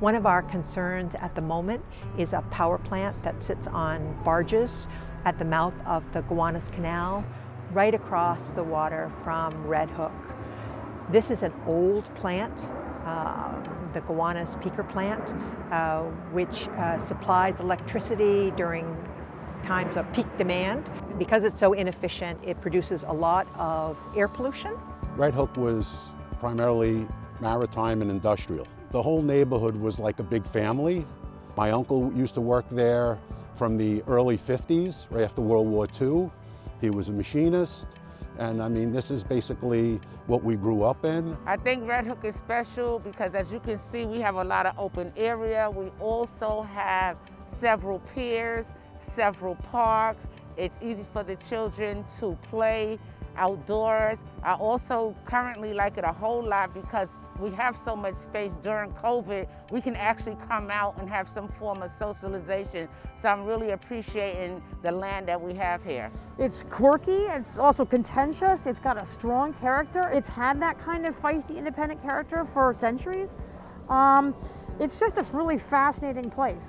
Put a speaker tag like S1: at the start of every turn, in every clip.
S1: One of our concerns at the moment is a power plant that sits on barges at the mouth of the Gowanus Canal, right across the water from Red Hook. This is an old plant, the Gowanus peaker plant, which supplies electricity during times of peak demand. Because it's so inefficient, it produces a lot of air pollution.
S2: Red Hook was primarily maritime and industrial. The whole neighborhood was like a big family. My uncle used to work there from the early 50s, right after World War II. He was a machinist. And I mean, this is basically what we grew up in.
S3: I think Red Hook is special because, as you can see, we have a lot of open area. We also have several piers, several parks. It's easy for the children to play outdoors. I also currently like it a whole lot because we have so much space during COVID. We can actually come out and have some form of socialization. So I'm really appreciating the land that we have here.
S4: It's quirky, it's also contentious, it's got a strong character. It's had that kind of feisty, independent character for centuries. It's just a really fascinating place.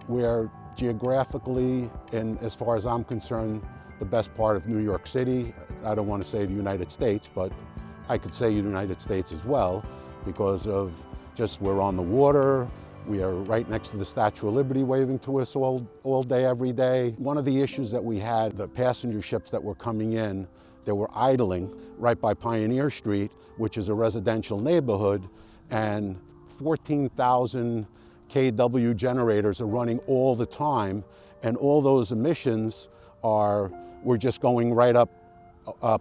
S2: We're geographically, and as far as I'm concerned, the best part of New York City. I don't want to say the United States, but I could say the United States as well, because of just we're on the water, we are right next to the Statue of Liberty waving to us all day, every day. One of the issues that we had, the passenger ships that were coming in, they were idling right by Pioneer Street, which is a residential neighborhood, and 14,000 kW generators are running all the time, and all those emissions we're just going right up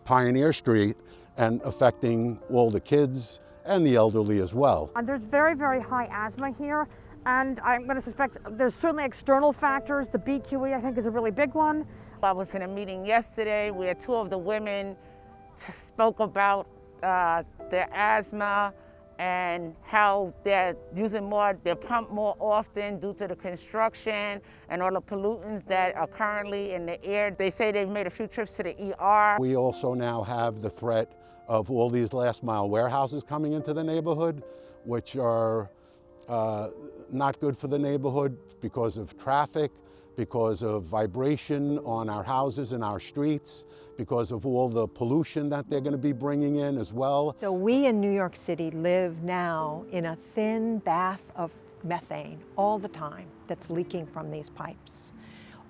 S2: Pioneer Street and affecting all the kids and the elderly as well.
S4: There's very, very high asthma here, and I'm going to suspect there's certainly external factors. The BQE, I think, is a really big one.
S3: I was in a meeting yesterday where two of the women spoke about their asthma and how they're they pump more often due to the construction and all the pollutants that are currently in the air. They say they've made a few trips to the ER.
S2: We also now have the threat of all these last mile warehouses coming into the neighborhood, which are not good for the neighborhood because of traffic, because of vibration on our houses and our streets, because of all the pollution that they're going to be bringing in as well.
S1: So we in New York City live now in a thin bath of methane all the time that's leaking from these pipes.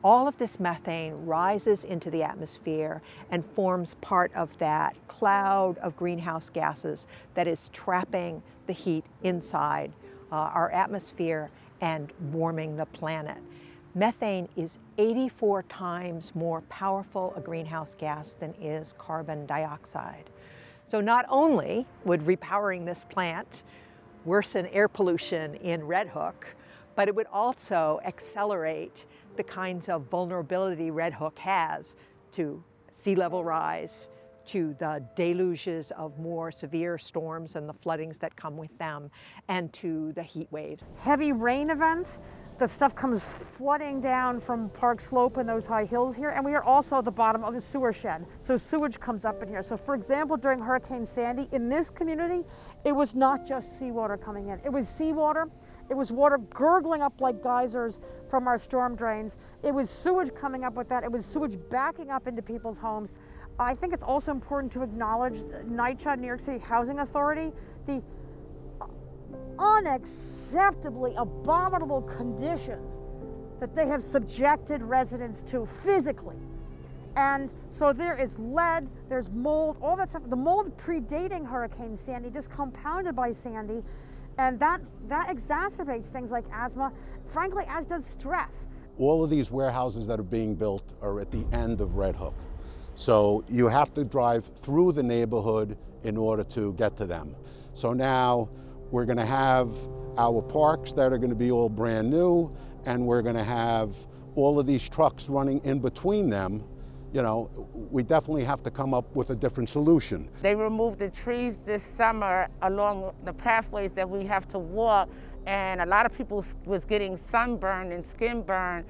S1: All of this methane rises into the atmosphere and forms part of that cloud of greenhouse gases that is trapping the heat inside our atmosphere and warming the planet. Methane is 84 times more powerful a greenhouse gas than is carbon dioxide. So not only would repowering this plant worsen air pollution in Red Hook, but it would also accelerate the kinds of vulnerability Red Hook has to sea level rise, to the deluges of more severe storms and the floodings that come with them, and to the heat waves.
S4: Heavy rain events, the stuff comes flooding down from Park Slope and those high hills here, and we are also at the bottom of the sewer shed. So sewage comes up in here. So for example, during Hurricane Sandy, in this community, it was not just seawater coming in. It was seawater, it was water gurgling up like geysers from our storm drains. It was sewage coming up with that. It was sewage backing up into people's homes. I think it's also important to acknowledge NYCHA, New York City Housing Authority, the unacceptably abominable conditions that they have subjected residents to physically. And so there is lead, there's mold, all that stuff. The mold predating Hurricane Sandy, just compounded by Sandy, and that exacerbates things like asthma, frankly, as does stress.
S2: All of these warehouses that are being built are at the end of Red Hook. So you have to drive through the neighborhood in order to get to them. So now we're going to have our parks that are going to be all brand new, and we're going to have all of these trucks running in between them. You know, we definitely have to come up with a different solution.
S3: They removed the trees this summer along the pathways that we have to walk, and a lot of people was getting sunburned and skin burn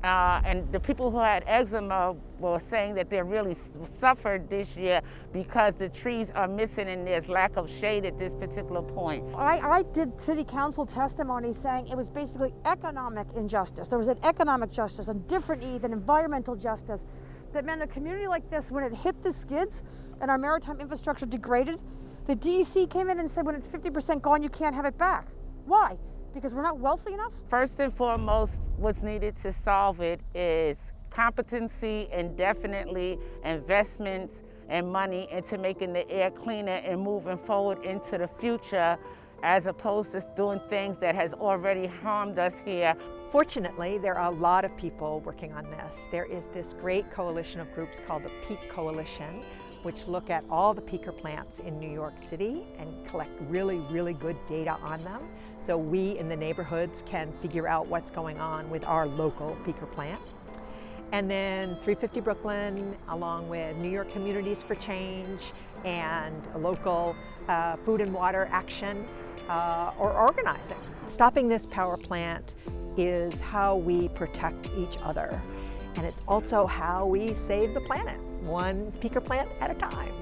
S3: And the people who had eczema were saying that they really suffered this year because the trees are missing and there's lack of shade at this particular point.
S4: I did city council testimony saying it was basically economic injustice. There was an economic justice, a different E than environmental justice, that meant a community like this, when it hit the skids and our maritime infrastructure degraded, the DEC came in and said when it's 50% gone, you can't have it back. Why? Because we're not wealthy enough?
S3: First and foremost, what's needed to solve it is competency and definitely investments and money into making the air cleaner and moving forward into the future, as opposed to doing things that has already harmed us here.
S1: Fortunately, there are a lot of people working on this. There is this great coalition of groups called the Peak Coalition, which look at all the peaker plants in New York City and collect really, really good data on them. So we in the neighborhoods can figure out what's going on with our local peaker plant. And then 350 Brooklyn, along with New York Communities for Change and a local food and water action or organizing. Stopping this power plant is how we protect each other. And it's also how we save the planet, one peaker plant at a time.